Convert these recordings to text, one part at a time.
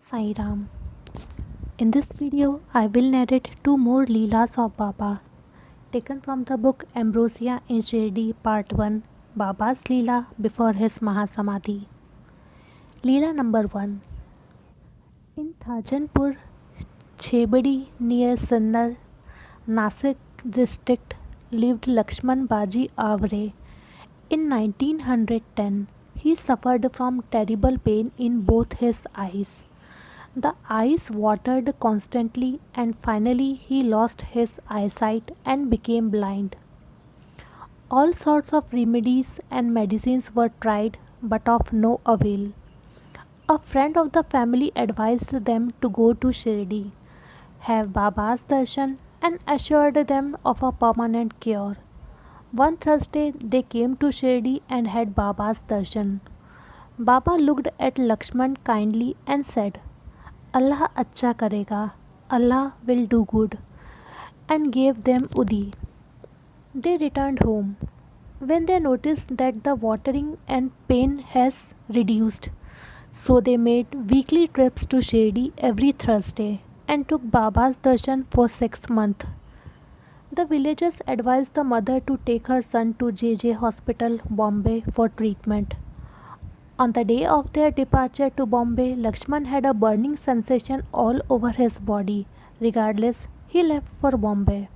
Sai Ram. In this video, I will narrate two more Leelas of Baba, taken from the book Ambrosia in Shirdi Part 1, Baba's Leela before his Mahasamadhi. Leela number 1. In Thajanpur, Chebadi near Sannar, Nasik district, lived Lakshman Baji Avre. In 1910, he suffered from terrible pain in both his eyes. The eyes watered constantly, and finally he lost his eyesight and became blind. All sorts of remedies and medicines were tried, but of no avail. A friend of the family advised them to go to Shirdi, have Baba's darshan, and assured them of a permanent cure. One Thursday they came to Shirdi and had Baba's darshan. Baba looked at Lakshman kindly and said, Allah अच्छा करेगा, Allah will do good, and gave them Udi. They returned home. When they noticed that the watering and pain has reduced, so they made weekly trips to Shirdi every Thursday and took Baba's darshan for 6 months. The villagers advised the mother to take her son to JJ Hospital, Bombay for treatment. On the day of their departure to Bombay, Lakshman had a burning sensation all over his body. Regardless, he left for Bombay.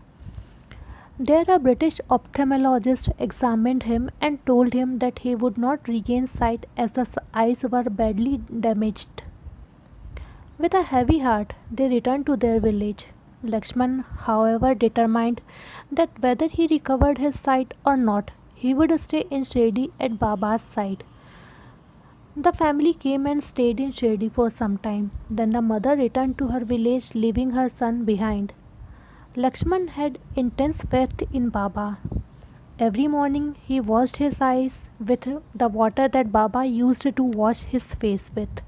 There a British ophthalmologist examined him and told him that he would not regain sight as the eyes were badly damaged. With a heavy heart, they returned to their village. Lakshman, however, determined that whether he recovered his sight or not, he would stay in Shirdi at Baba's side. The family came and stayed in Shirdi for some time. Then the mother returned to her village, leaving her son behind. Lakshman had intense faith in Baba. Every morning he washed his eyes with the water that Baba used to wash his face with.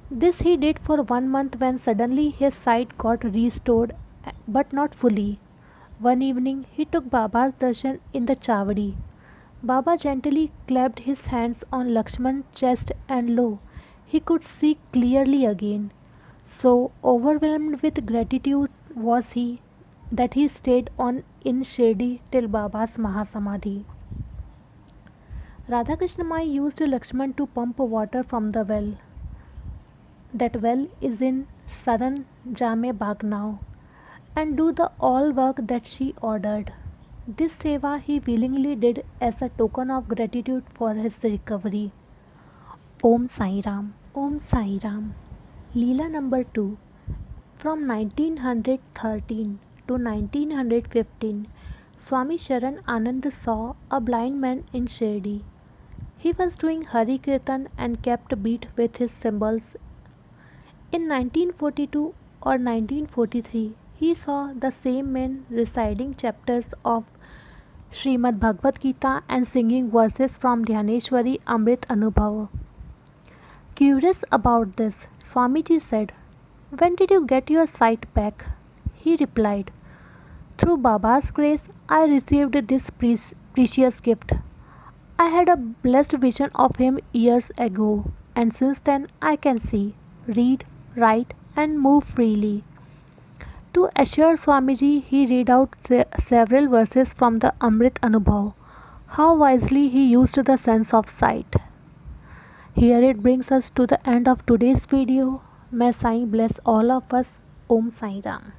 This he did for 1 month, when suddenly his sight got restored, but not fully. One evening he took Baba's darshan in the Chavadi. Baba gently clapped his hands on Lakshman's chest, and lo, he could see clearly again. So overwhelmed with gratitude was he that he stayed on in Shirdi till Baba's Mahasamadhi. Radhakrishna Mai used Lakshman to pump water from the well. That well is in Saran Jame Bagh now, and do the all work that she ordered. This seva he willingly did as a token of gratitude for his recovery. Om Sai Ram. Om Sai Ram. Leela number 2. From 1913 to 1915, Swami Sharan Anand saw a blind man in Shirdi. He was doing Hari Kirtan and kept beat with his cymbals. In 1942 or 1943, he saw the same man reciting chapters of Srimad Bhagavad Gita and singing verses from Dhyaneshwari Amrit Anubhav. Curious about this, Swamiji said, "When did you get your sight back?" He replied, "Through Baba's grace, I received this precious gift. I had a blessed vision of him years ago, and since then I can see, read, write, and move freely." To assure Swamiji, he read out several verses from the Amrit Anubhav. How wisely he used the sense of sight. Here it brings us to the end of today's video. May Sai bless all of us. Om Sai Ram.